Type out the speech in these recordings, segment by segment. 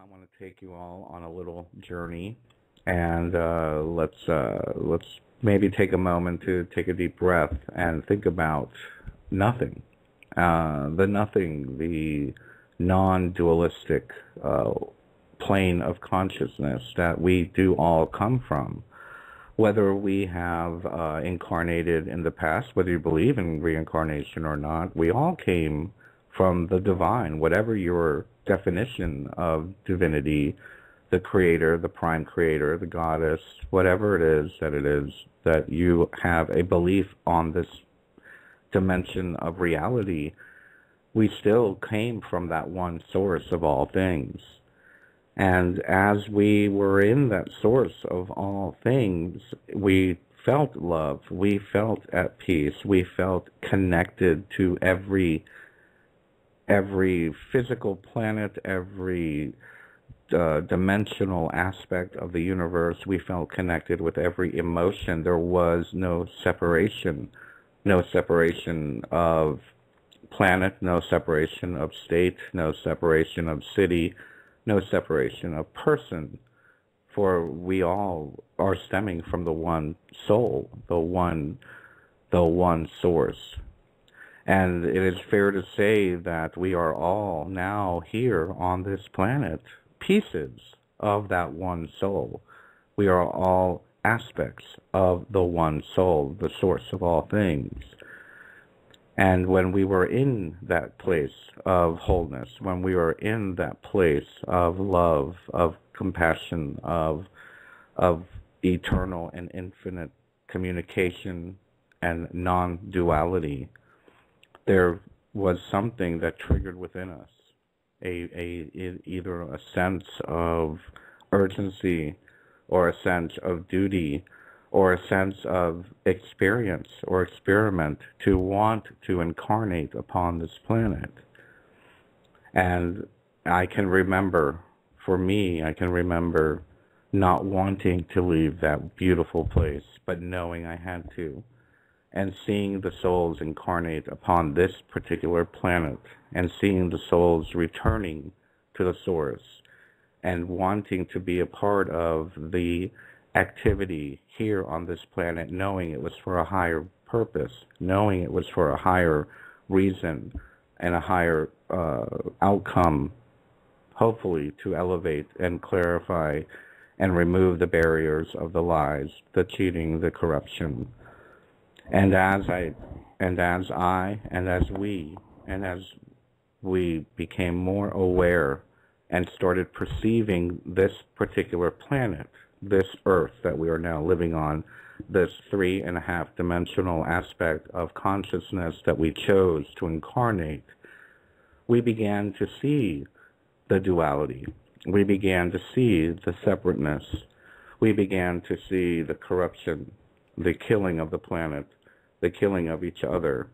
I want to take you all on a little journey, and let's maybe take a moment to take a deep breath and think about nothing, the nothing, the non-dualistic plane of consciousness that we do all come from. Whether we have incarnated in the past, whether you believe in reincarnation or not, we all came from the divine, whatever your definition of divinity, the creator, the prime creator, the goddess, whatever it is that you have a belief on this dimension of reality, we still came from that one source of all things. And as we were in that source of all things, we felt love, we felt at peace, we felt connected to every physical planet, every dimensional aspect of the universe. We felt connected with every emotion. There was no separation of planet, no separation of state, no separation of city, no separation of person, for we all are stemming from the one soul, the one source. And it is fair to say that we are all now here on this planet pieces of that one soul. We are all aspects of the one soul, the source of all things. And when we were in that place of wholeness, when we were in that place of love, of compassion, of eternal and infinite communication and non-duality, there was something that triggered within us, either a sense of urgency or a sense of duty or a sense of experience or experiment to want to incarnate upon this planet. And I can remember, for me, I can remember not wanting to leave that beautiful place, but knowing I had to, and seeing the souls incarnate upon this particular planet, and seeing the souls returning to the source, and wanting to be a part of the activity here on this planet, knowing it was for a higher purpose, knowing it was for a higher reason and a higher outcome, hopefully to elevate and clarify and remove the barriers of the lies, the cheating, the corruption. And as we became more aware and started perceiving this particular planet, this earth that we are now living on, this 3.5 dimensional aspect of consciousness that we chose to incarnate, we began to see the duality. We began to see the separateness. We began to see the corruption, the killing of the planet, the killing of each other,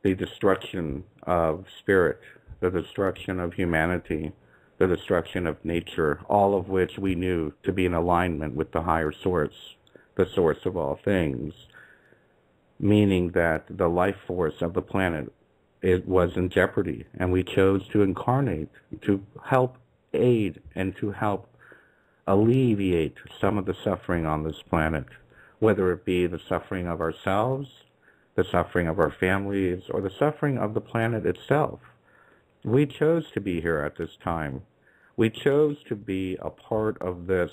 the destruction of spirit, the destruction of humanity, the destruction of nature, all of which we knew to be in alignment with the higher source, the source of all things, meaning that the life force of the planet, it was in jeopardy, and we chose to incarnate, to help aid and to help alleviate some of the suffering on this planet, whether it be the suffering of ourselves, the suffering of our families, or the suffering of the planet itself. We chose to be here at this time. We chose to be a part of this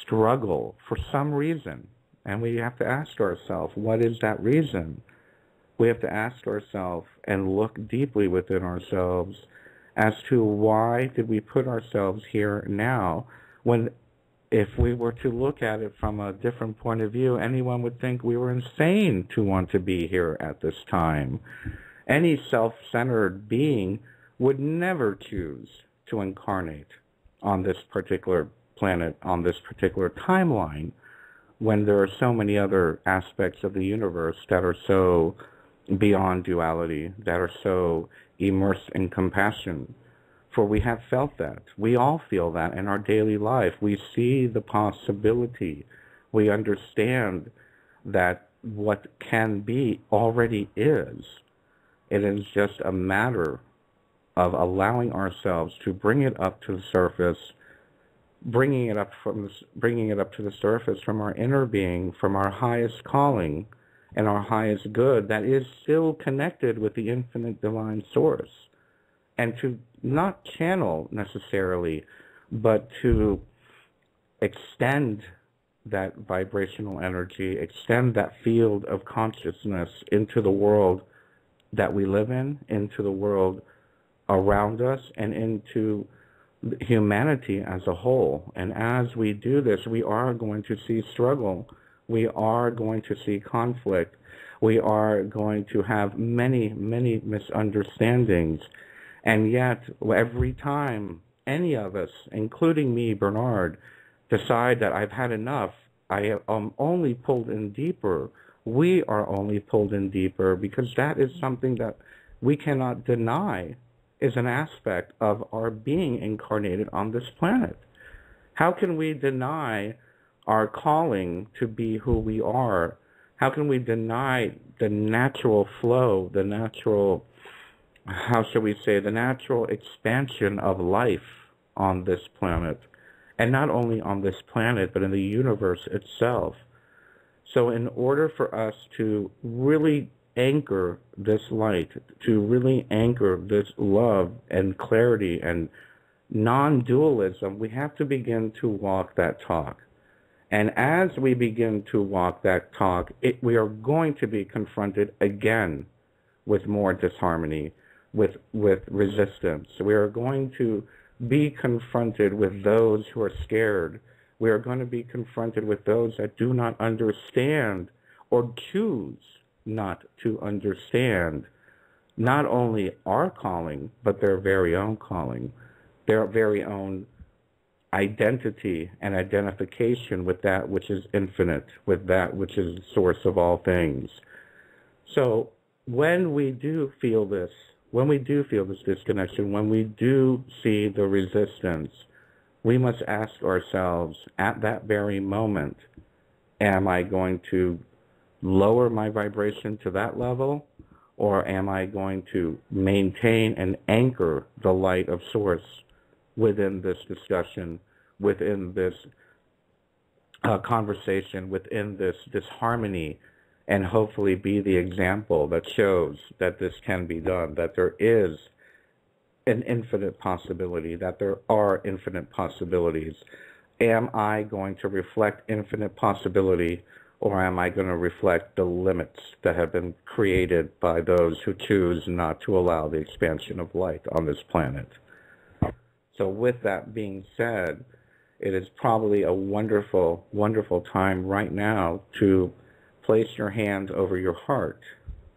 struggle for some reason. And we have to ask ourselves, what is that reason? We have to ask ourselves and look deeply within ourselves as to why did we put ourselves here now, when if we were to look at it from a different point of view, anyone would think we were insane to want to be here at this time. Any self-centered being would never choose to incarnate on this particular planet, on this particular timeline, when there are so many other aspects of the universe that are so beyond duality, that are so immersed in compassion. For we have felt that. We all feel that in our daily life. We see the possibility. We understand that what can be already is. It is just a matter of allowing ourselves to bring it up to the surface, bringing it up to the surface from our inner being, from our highest calling and our highest good that is still connected with the infinite divine source, and to not channel necessarily, but to extend that vibrational energy, extend that field of consciousness into the world that we live in, into the world around us, and into humanity as a whole. And as we do this, we are going to see struggle. We are going to see conflict. We are going to have many, many misunderstandings. And yet, every time any of us, including me, Bernard, decide that I've had enough, I am only pulled in deeper. We are only pulled in deeper, because that is something that we cannot deny is an aspect of our being incarnated on this planet. How can we deny our calling to be who we are? How can we deny the natural flow, the natural, how shall we say, the natural expansion of life on this planet? And not only on this planet, but in the universe itself. So in order for us to really anchor this light, to really anchor this love and clarity and non-dualism, we have to begin to walk that talk. And as we begin to walk that talk, we are going to be confronted again with more disharmony, with resistance. We are going to be confronted with those who are scared. We are going to be confronted with those that do not understand or choose not to understand not only our calling, but their very own calling, their very own identity and identification with that which is infinite, with that which is the source of all things. So when we do feel this, disconnection, when we do see the resistance, we must ask ourselves at that very moment, am I going to lower my vibration to that level, or am I going to maintain and anchor the light of source within this discussion, within this conversation, within this harmony, and hopefully be the example that shows that this can be done, that there is an infinite possibility, that there are infinite possibilities. Am I going to reflect infinite possibility, or am I going to reflect the limits that have been created by those who choose not to allow the expansion of light on this planet? So with that being said, it is probably a wonderful, wonderful time right now to place your hand over your heart,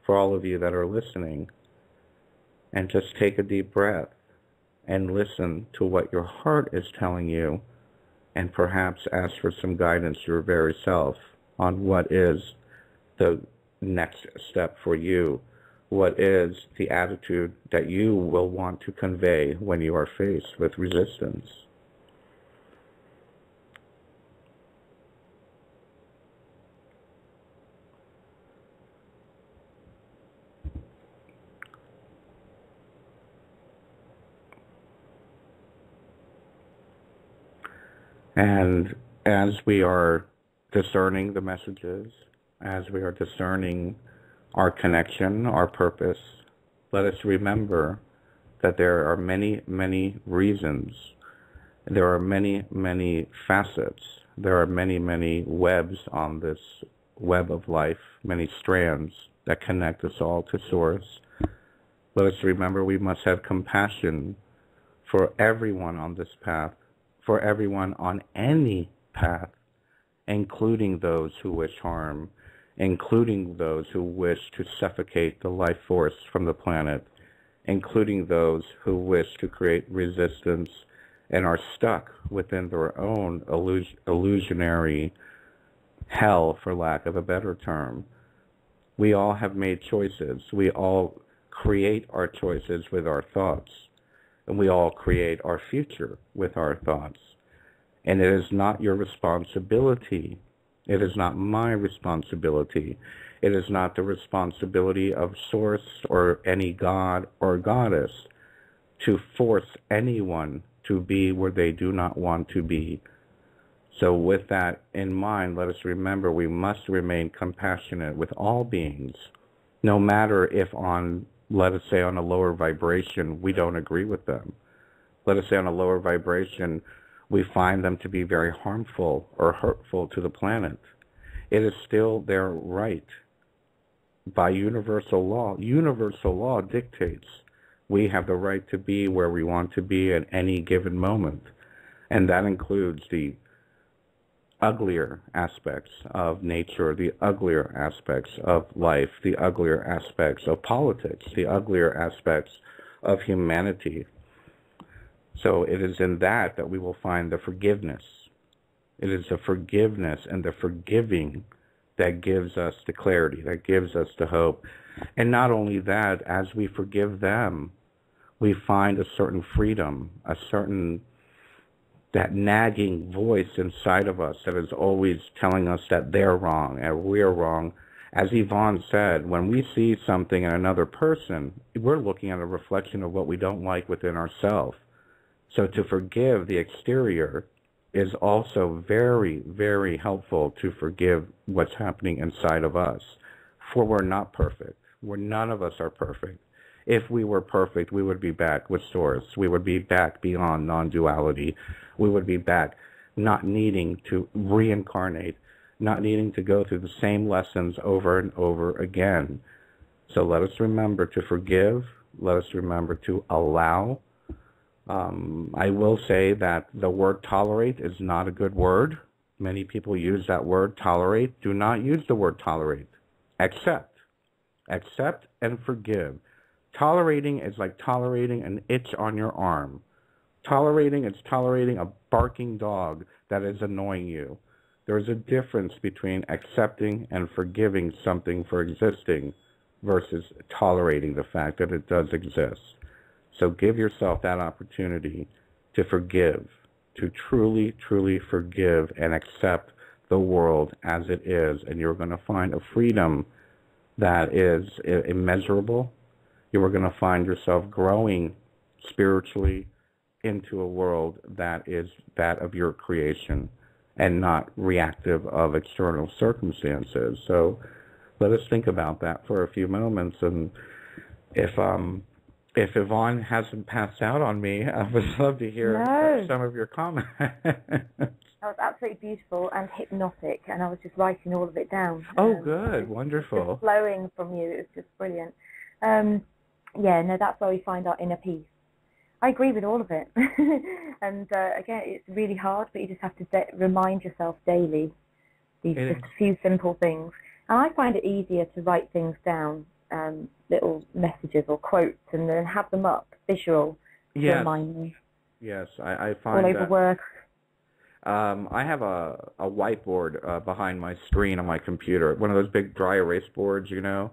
for all of you that are listening, and just take a deep breath and listen to what your heart is telling you, and perhaps ask for some guidance your very self on what is the next step for you, what is the attitude that you will want to convey when you are faced with resistance. And as we are discerning the messages, as we are discerning our connection, our purpose, let us remember that there are many, many reasons. There are many, many facets. There are many, many webs on this web of life, many strands that connect us all to Source. Let us remember we must have compassion for everyone on this path, for everyone on any path, including those who wish harm, including those who wish to suffocate the life force from the planet, including those who wish to create resistance and are stuck within their own illusionary hell, for lack of a better term. We all have made choices. We all create our choices with our thoughts. And we all create our future with our thoughts. And it is not your responsibility. It is not my responsibility. It is not the responsibility of Source or any god or goddess to force anyone to be where they do not want to be. So with that in mind, let us remember we must remain compassionate with all beings, no matter if on, let us say, on a lower vibration, we don't agree with them. Let us say on a lower vibration, we find them to be very harmful or hurtful to the planet. It is still their right. By universal law dictates we have the right to be where we want to be at any given moment. And that includes the uglier aspects of nature, the uglier aspects of life, the uglier aspects of politics, the uglier aspects of humanity. So it is in that we will find the forgiveness. It is the forgiveness and the forgiving that gives us the clarity, that gives us the hope. And not only that, as we forgive them, we find a certain freedom, a certain, that nagging voice inside of us that is always telling us that they're wrong and we're wrong. As Yvonne said, when we see something in another person, we're looking at a reflection of what we don't like within ourselves. So to forgive the exterior is also very, very helpful to forgive what's happening inside of us. For we're not perfect. None of us are perfect. If we were perfect, we would be back with Source. We would be back beyond non-duality. We would be back not needing to reincarnate, not needing to go through the same lessons over and over again. So let us remember to forgive. Let us remember to allow. I will say that the word tolerate is not a good word. Many people use that word, tolerate. Do not use the word tolerate. Accept. Accept and forgive. Tolerating is like tolerating an itch on your arm. Tolerating is tolerating a barking dog that is annoying you. There is a difference between accepting and forgiving something for existing versus tolerating the fact that it does exist. So give yourself that opportunity to forgive, to truly, truly forgive and accept the world as it is. And you're going to find a freedom that is immeasurable. You are going to find yourself growing spiritually into a world that is that of your creation and not reactive of external circumstances. So let us think about that for a few moments. And if Yvonne hasn't passed out on me, I would love to hear some of your comments. That was absolutely beautiful and hypnotic, and I was just writing all of it down. Oh, good. Wonderful. Just flowing from you. It was just brilliant. That's where we find our inner peace. I agree with all of it. And again, it's really hard, but you just have to remind yourself daily these just a few simple things. And I find it easier to write things down, little messages or quotes, and then have them up, visual, to remind me. Yes, I find all over that. Work. I have a whiteboard behind my screen on my computer, one of those big dry erase boards, you know.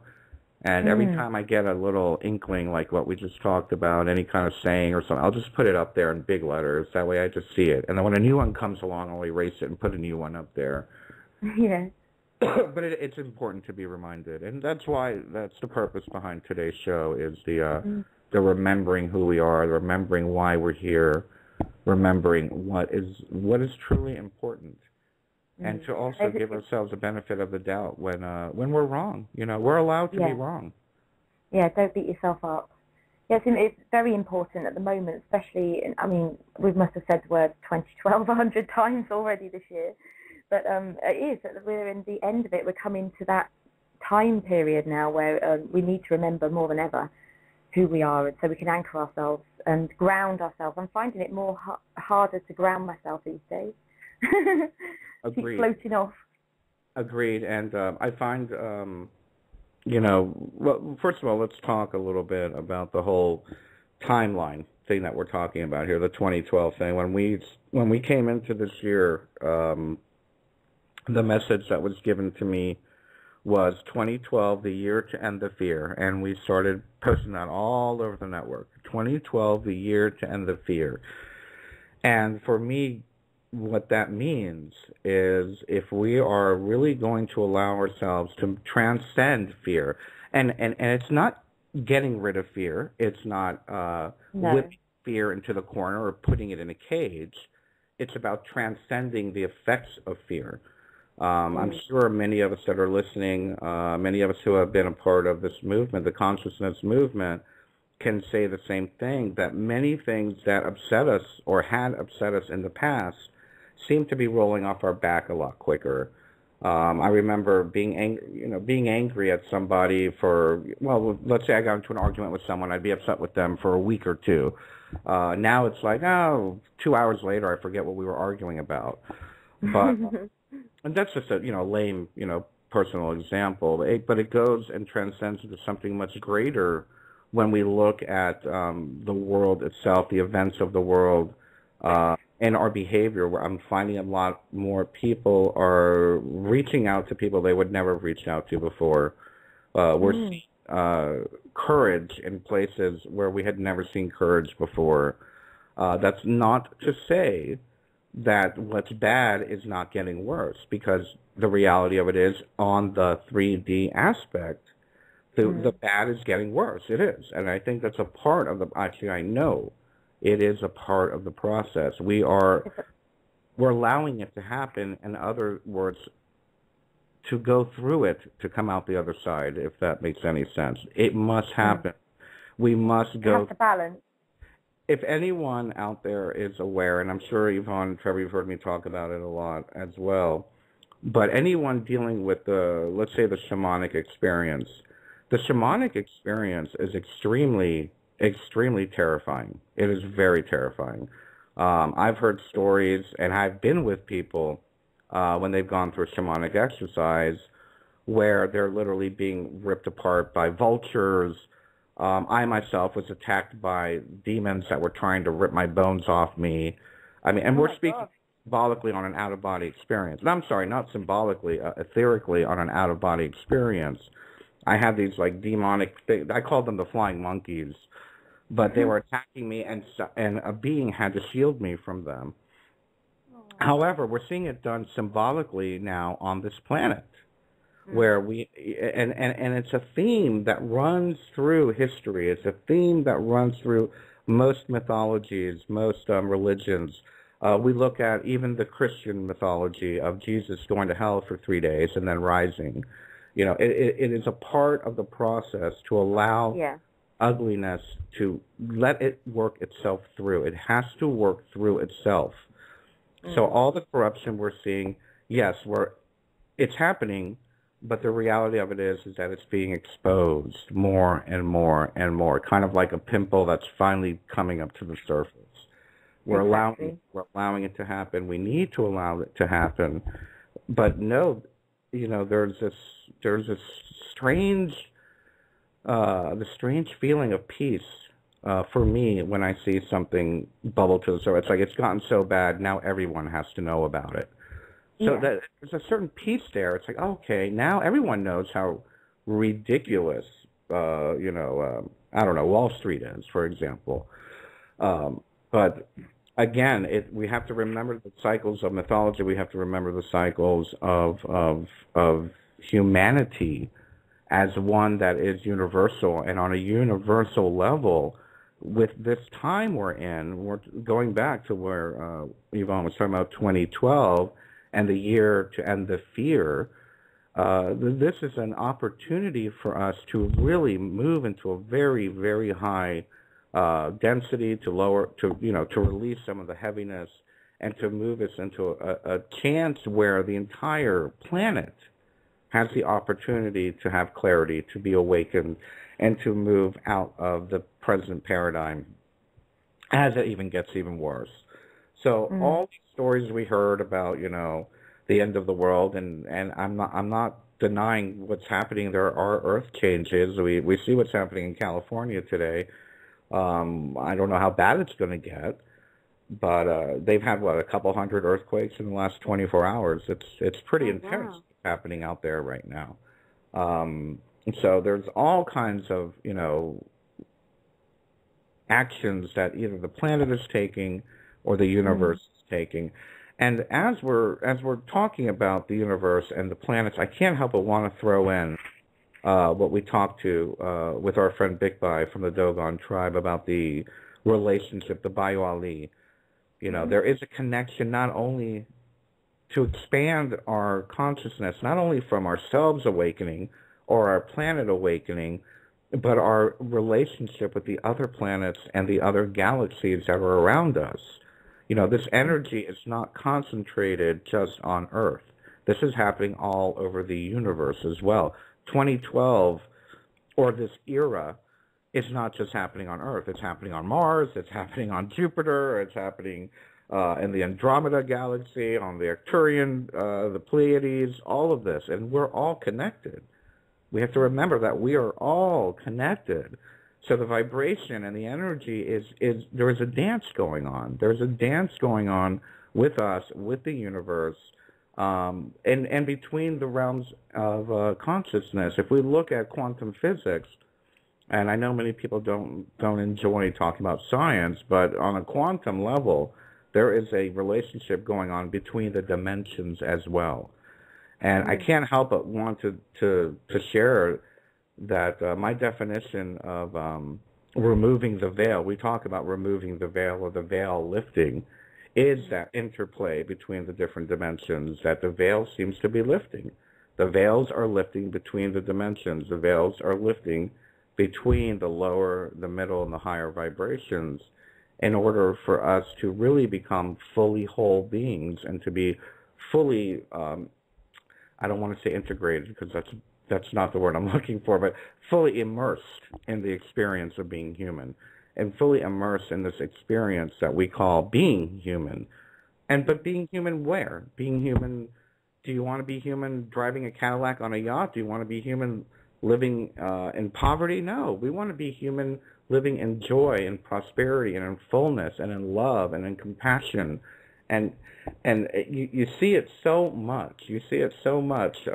And every time I get a little inkling, like what we just talked about, any kind of saying or something, I'll just put it up there in big letters. That way I just see it. And then when a new one comes along, I'll erase it and put a new one up there. Yeah. But it's important to be reminded. And that's the purpose behind today's show, is the remembering who we are, remembering why we're here, remembering what is truly important. And to also give ourselves the benefit of the doubt when we're wrong. You know, we're allowed to be wrong. Yeah, don't beat yourself up. Yes, it's very important at the moment, especially, I mean, we must have said the word 2012 100 times already this year. But it is, we're in the end of it. We're coming to that time period now where we need to remember more than ever who we are, and so we can anchor ourselves and ground ourselves. I'm finding it more harder to ground myself these days. Agreed. Keep floating off. Agreed. And I find, well, first of all, let's talk a little bit about the whole timeline thing that we're talking about here, the 2012 thing. When we came into this year, the message that was given to me was 2012, the year to end the fear. And we started posting that all over the network. 2012, the year to end the fear. And for me, what that means is if we are really going to allow ourselves to transcend fear, and it's not getting rid of fear. It's not No. whipping fear into the corner or putting it in a cage. It's about transcending the effects of fear. I'm sure many of us that are listening, many of us who have been a part of this movement, the consciousness movement, can say the same thing, that many things that upset us or had upset us in the past seem to be rolling off our back a lot quicker. I remember being angry at somebody for, well, let's say I got into an argument with someone, I'd be upset with them for a week or two. Now it's like, 2 hours later, I forget what we were arguing about. But and that's just a lame personal example. But it goes and transcends into something much greater when we look at the world itself, the events of the world, and our behavior. Where I'm finding a lot more people are reaching out to people they would never have reached out to before. We're seeing courage in places where we had never seen courage before. That's not to say that what's bad is not getting worse, because the reality of it is, on the 3D aspect, the bad is getting worse. It is. And I think that's a part of actually, I know it is a part of the process. We're allowing it to happen, in other words, to go through it, to come out the other side, if that makes any sense. It must happen. We must go. Have to balance. If anyone out there is aware, and I'm sure Yvonne and Trevor, you've heard me talk about it a lot as well, but anyone dealing with let's say the shamanic experience, the shamanic experience is extremely, extremely terrifying. It is very terrifying. I've heard stories, and I've been with people when they've gone through a shamanic exercise where they're literally being ripped apart by vultures. I myself was attacked by demons that were trying to rip my bones off me. I mean, and we're speaking symbolically on an out-of-body experience. And I'm sorry, not symbolically, etherically on an out-of-body experience. I had these like demonic things. I called them the flying monkeys, but they were attacking me, and a being had to shield me from them. However, we're seeing it done symbolically now on this planet, where and it's a theme that runs through history. It's a theme that runs through most mythologies, most religions. We look at even the Christian mythology of Jesus going to hell for 3 days and then rising. It is a part of the process to allow ugliness to let it work itself through. It has to work through itself. So all the corruption we're seeing, yes, it's happening, but the reality of it is that it's being exposed more and more and more, kind of like a pimple that's finally coming up to the surface. We're allowing it to happen. We need to allow it to happen, but no, there's this strange, the strange feeling of peace for me when I see something bubble to the surface. It's like it's gotten so bad now everyone has to know about it. So that there's a certain peace there. It's like, okay, now everyone knows how ridiculous, I don't know, Wall Street is, for example. But again, we have to remember the cycles of mythology. We have to remember the cycles of humanity as one that is universal. And on a universal level, with this time we're in, we're going back to where Yvonne was talking about 2012 and the year to end the fear. This is an opportunity for us to really move into a very, very high density, to release some of the heaviness, and to move us into a chance where the entire planet has the opportunity to have clarity, to be awakened, and to move out of the present paradigm as it even gets even worse. So all these stories we heard about, the end of the world, and I'm not denying what's happening. There are earth changes. We see what's happening in California today. I don't know how bad it's going to get, but they've had a couple hundred earthquakes in the last 24 hours. It's pretty intense happening out there right now. So there's all kinds of actions that either the planet is taking or the universe is taking. And as we're talking about the universe and the planets, I can't help but want to throw in what we talked to with our friend Bikbai from the Dogon tribe about the relationship, the duality. You know, there is a connection not only to expand our consciousness, not only from ourselves awakening or our planet awakening, but our relationship with the other planets and the other galaxies that are around us. You know, this energy is not concentrated just on Earth. This is happening all over the universe as well. 2012, or this era, is not just happening on Earth. It's happening on Mars, it's happening on Jupiter, it's happening in the Andromeda galaxy, on the Arcturian, the Pleiades, all of this, and we're all connected. We have to remember that we are all connected. So the vibration and the energy there is a dance going on. There's a dance going on with us, with the universe, and between the realms of consciousness. If we look at quantum physics, and I know many people don't enjoy talking about science, but on a quantum level, there is a relationship going on between the dimensions as well. And I can't help but want to share that my definition of removing the veil, we talk about removing the veil or the veil lifting, is that interplay between the different dimensions, that the veil seems to be lifting. The veils are lifting between the dimensions. The veils are lifting between the lower, the middle, and the higher vibrations in order for us to really become fully whole beings and to be fully, I don't want to say integrated because that's not the word I'm looking for, but fully immersed in the experience of being human and fully immersed in this experience that we call being human. But being human where? Being human, do you want to be human driving a Cadillac on a yacht? Do you want to be human living in poverty? No, we want to be human living in joy and prosperity and in fullness and in love and in compassion. And you see it so much. You see it so much.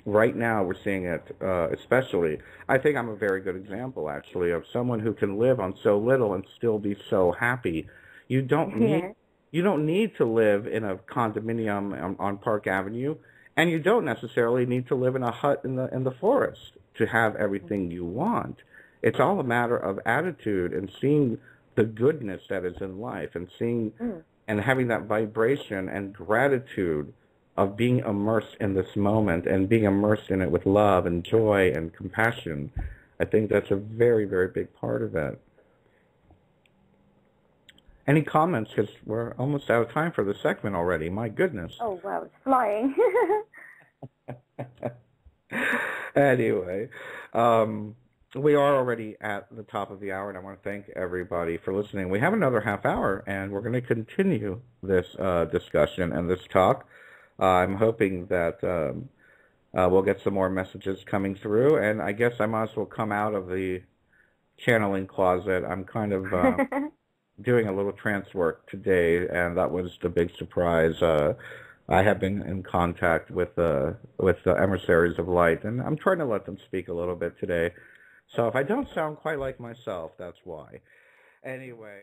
Right now we're seeing it especially. I think I'm a very good example, actually, of someone who can live on so little and still be so happy. You don't need to live in a condominium on Park Avenue, and you don't necessarily need to live in a hut in the forest to have everything you want. It's all a matter of attitude and seeing the goodness that is in life and seeing and having that vibration and gratitude of being immersed in this moment and being immersed in it with love and joy and compassion. I think that's a very, very big part of it. Any comments? Because we're almost out of time for the segment already. My goodness. Oh, wow, it's flying. Anyway, we are already at the top of the hour, and I want to thank everybody for listening. We have another half hour, and we're going to continue this discussion and this talk. I'm hoping that we'll get some more messages coming through, and I guess I might as well come out of the channeling closet. I'm kind of doing a little trance work today, and that was the big surprise. I have been in contact with the emissaries of light, and I'm trying to let them speak a little bit today. So if I don't sound quite like myself, that's why. Anyway.